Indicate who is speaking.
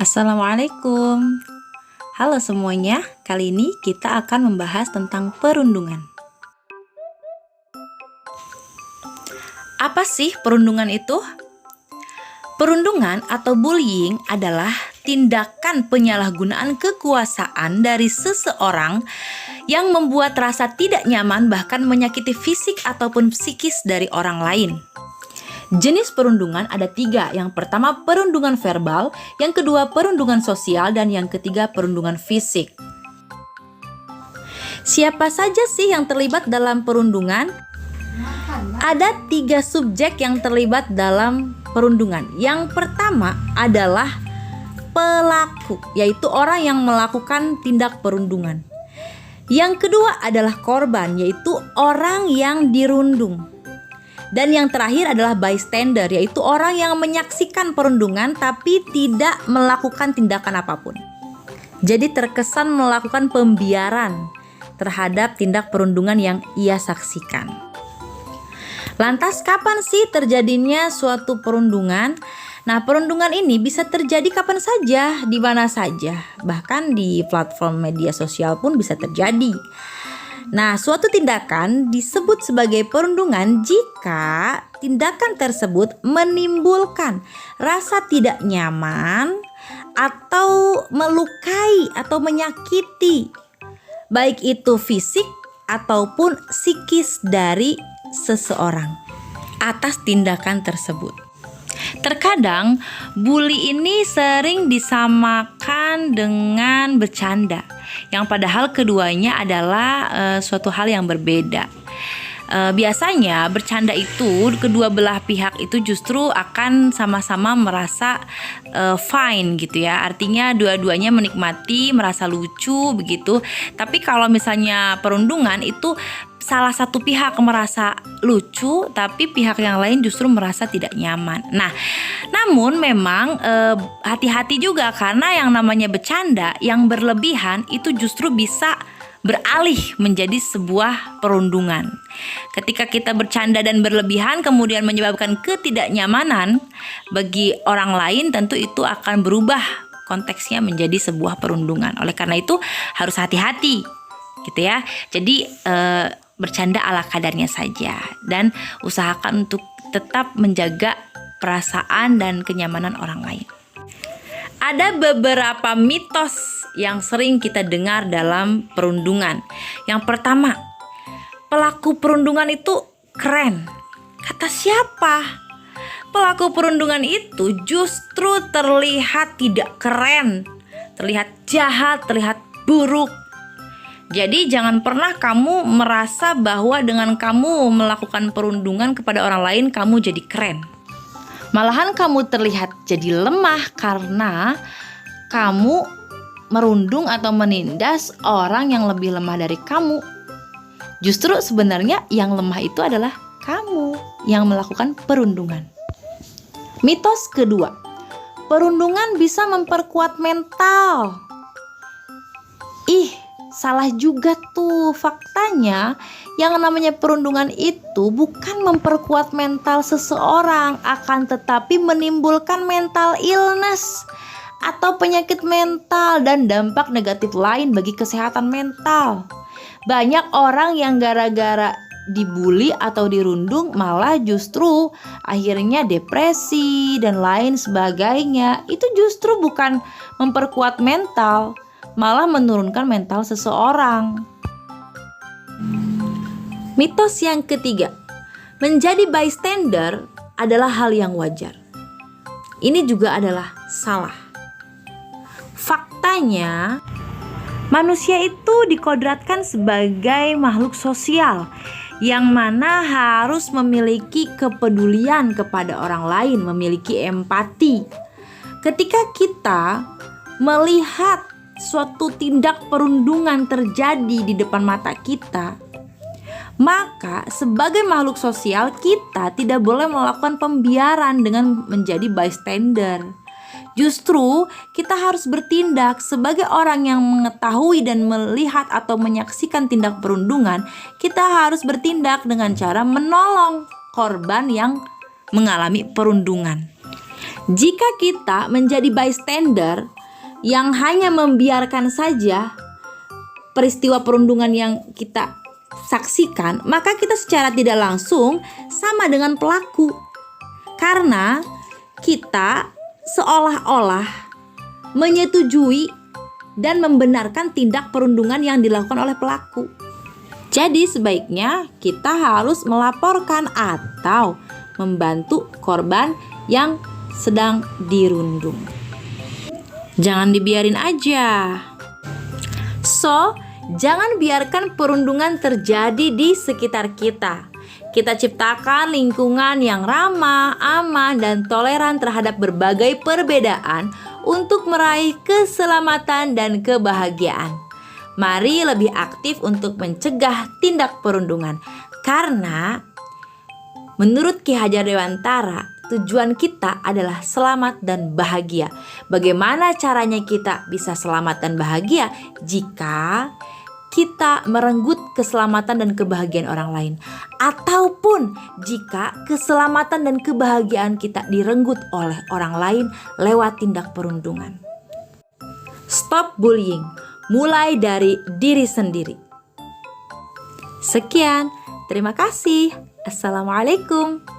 Speaker 1: Assalamualaikum. Halo semuanya, kali ini kita akan membahas tentang perundungan. Apa sih perundungan itu? Perundungan atau bullying adalah tindakan penyalahgunaan kekuasaan dari seseorang yang membuat rasa tidak nyaman bahkan menyakiti fisik ataupun psikis dari orang lain. Jenis perundungan ada 3. Yang pertama perundungan verbal, yang kedua perundungan sosial, dan yang ketiga perundungan fisik. Siapa saja sih yang terlibat dalam perundungan? Ada 3 subjek yang terlibat dalam perundungan. Yang pertama adalah pelaku, yaitu orang yang melakukan tindak perundungan. Yang kedua adalah korban, yaitu orang yang dirundung. Dan yang terakhir adalah bystander, yaitu orang yang menyaksikan perundungan tapi tidak melakukan tindakan apapun. Jadi terkesan melakukan pembiaran terhadap tindak perundungan yang ia saksikan. Lantas kapan sih terjadinya suatu perundungan? Nah, perundungan ini bisa terjadi kapan saja, di mana saja. Bahkan di platform media sosial pun bisa terjadi. Nah, suatu tindakan disebut sebagai perundungan jika tindakan tersebut menimbulkan rasa tidak nyaman atau melukai atau menyakiti, baik itu fisik ataupun psikis dari seseorang atas tindakan tersebut. Terkadang bully ini sering disamakan dengan bercanda, yang padahal keduanya adalah suatu hal yang berbeda. Biasanya bercanda itu kedua belah pihak itu justru akan sama-sama merasa fine gitu ya. Artinya dua-duanya menikmati, merasa lucu begitu. Tapi kalau misalnya perundungan itu salah satu pihak merasa lucu, tapi pihak yang lain justru merasa tidak nyaman. Nah, namun memang hati-hati juga, karena yang namanya bercanda yang berlebihan itu justru bisa beralih menjadi sebuah perundungan. Ketika kita bercanda dan berlebihan kemudian menyebabkan ketidaknyamanan bagi orang lain, tentu itu akan berubah konteksnya menjadi sebuah perundungan. Oleh karena itu harus hati-hati gitu ya. Jadi bercanda ala kadarnya saja dan usahakan untuk tetap menjaga perasaan dan kenyamanan orang lain. Ada beberapa mitos yang sering kita dengar dalam perundungan. Yang pertama, pelaku perundungan itu keren. Kata siapa? Pelaku perundungan itu justru terlihat tidak keren, terlihat jahat, terlihat buruk. Jadi jangan pernah kamu merasa bahwa dengan kamu melakukan perundungan kepada orang lain kamu jadi keren. Malahan kamu terlihat jadi lemah karena kamu merundung atau menindas orang yang lebih lemah dari kamu. Justru sebenarnya yang lemah itu adalah kamu yang melakukan perundungan. Mitos kedua, perundungan bisa memperkuat mental. Salah juga tuh. Faktanya yang namanya perundungan itu bukan memperkuat mental seseorang, akan tetapi menimbulkan mental illness atau penyakit mental dan dampak negatif lain bagi kesehatan mental. Banyak orang yang gara-gara dibully atau dirundung malah justru akhirnya depresi dan lain sebagainya. Itu justru bukan memperkuat mental, malah menurunkan mental seseorang. Mitos yang ketiga, menjadi bystander adalah hal yang wajar. Ini juga adalah salah. Faktanya, manusia itu dikodratkan sebagai makhluk sosial yang mana harus memiliki kepedulian kepada orang lain, memiliki empati. Ketika kita melihat suatu tindak perundungan terjadi di depan mata kita, maka sebagai makhluk sosial kita tidak boleh melakukan pembiaran dengan menjadi bystander. Justru kita harus bertindak sebagai orang yang mengetahui dan melihat atau menyaksikan tindak perundungan. Kita harus bertindak dengan cara menolong korban yang mengalami perundungan. Jika kita menjadi bystander yang hanya membiarkan saja peristiwa perundungan yang kita saksikan, maka kita secara tidak langsung sama dengan pelaku. Karena kita seolah-olah menyetujui dan membenarkan tindak perundungan yang dilakukan oleh pelaku. Jadi sebaiknya kita harus melaporkan atau membantu korban yang sedang dirundung. Jangan dibiarin aja. So, jangan biarkan perundungan terjadi di sekitar kita. Kita ciptakan lingkungan yang ramah, aman, dan toleran terhadap berbagai perbedaan untuk meraih keselamatan dan kebahagiaan. Mari lebih aktif untuk mencegah tindak perundungan. Karena menurut Ki Hajar Dewantara, tujuan kita adalah selamat dan bahagia. Bagaimana caranya kita bisa selamat dan bahagia? Jika kita merenggut keselamatan dan kebahagiaan orang lain, ataupun jika keselamatan dan kebahagiaan kita direnggut oleh orang lain lewat tindak perundungan. Stop bullying, mulai dari diri sendiri. Sekian, terima kasih. Assalamualaikum.